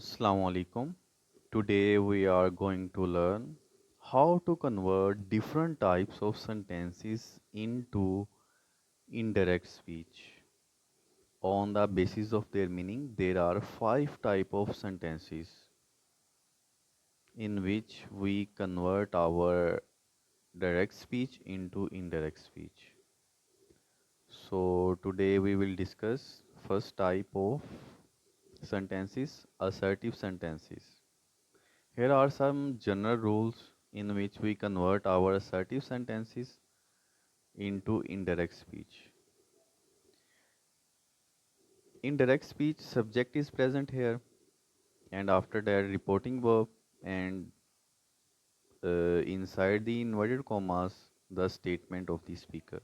Assalamu alaikum. Today we are going to learn how to convert different types of sentences into indirect speech. On the basis of their meaning, there are five types of sentences in which we convert our direct speech into indirect speech. So today we will discuss first type of sentences, assertive sentences. Here are some general rules in which we convert our assertive sentences into indirect speech. In direct speech, subject is present here, and after that, reporting verb, and inside the inverted commas, the statement of the speaker.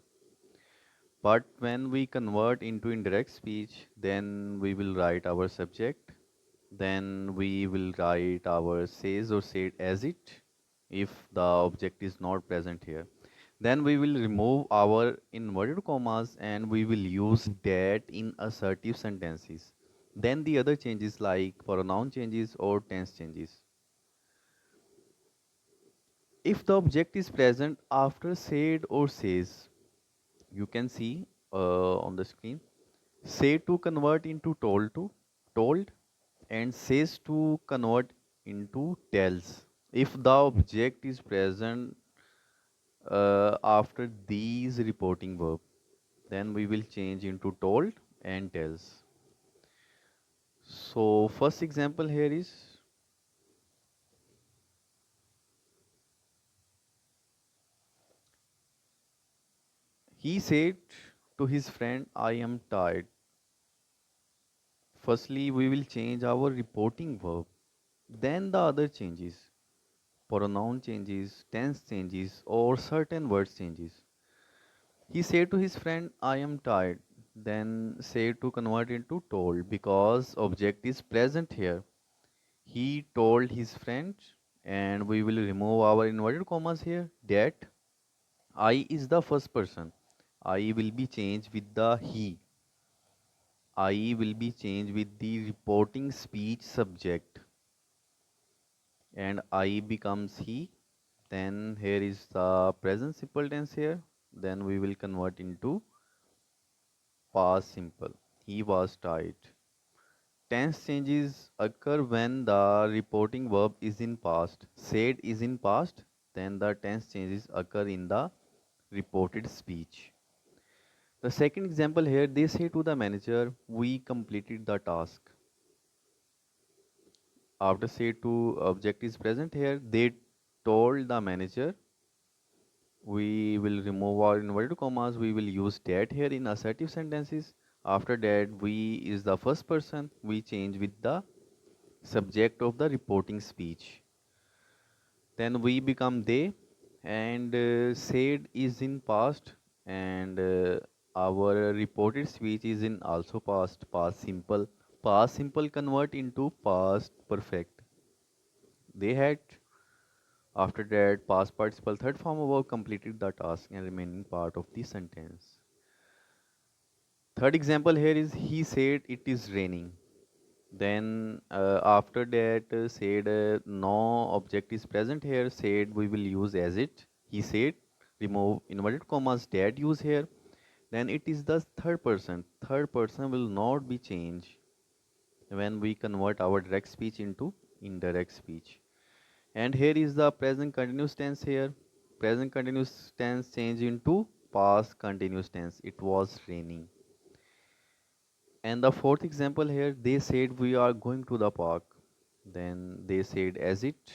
But when we convert into indirect speech, then we will write our subject, then we will write our says or said as it if the object is not present here. Then we will remove our inverted commas and we will use that in assertive sentences. Then the other changes like pronoun changes or tense changes. If the object is present after said or says, you can see on the screen, say to convert into told, and says to convert into tells. If the object is present after these reporting verb, then we will change into told and tells. So first example here is he said to his friend, I am tired. Firstly, we will change our reporting verb. Then the other changes, pronoun changes, tense changes, or certain words changes. He said to his friend, I am tired. Then said to convert into told because object is present here. He told his friend, and we will remove our inverted commas here, that I is the first person. I will be changed with the he. I will be changed with the reporting speech subject, and I becomes he. Then here is the present simple tense here. Then we will convert into past simple. He was tired. Tense changes occur when the reporting verb is in past. Said is in past, then the tense changes occur in the reported speech. The second example here, they say to the manager, we completed the task. After say to object is present here, they told the manager. We will remove our inverted commas. We will use that here in assertive sentences. After that, we is the first person. We change with the subject of the reporting speech. Then we become they, and said is in past, and our reported speech is in also past simple. Past simple convert into past perfect. They had. After that, past participle third form of verb completed the task and remaining part of the sentence. Third example here is he said it is raining. Then after that said no object is present here, said we will use as it. He said, remove inverted commas that use here. Then it is the third person. Third person will not be changed when we convert our direct speech into indirect speech. And here is the present continuous tense here. Present continuous tense change into past continuous tense. It was raining. And the fourth example here, they said we are going to the park. Then they said as it.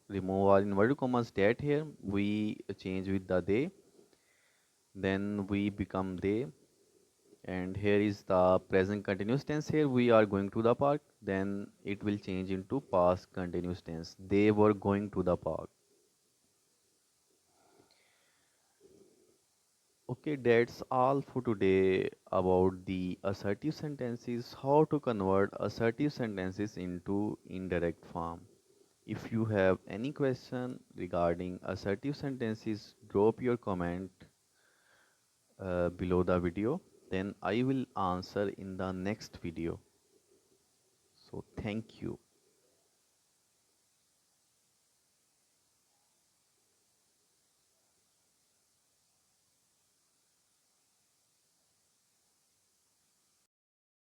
Remove our inverted commas that here. We change with the they. Then we become they. And here is the present continuous tense here. We are going to the park. Then it will change into past continuous tense. They were going to the park. Okay, that's all for today about the assertive sentences, how to convert assertive sentences into indirect form. If you have any question regarding assertive sentences, drop your comment below the video, then I will answer in the next video. So thank you.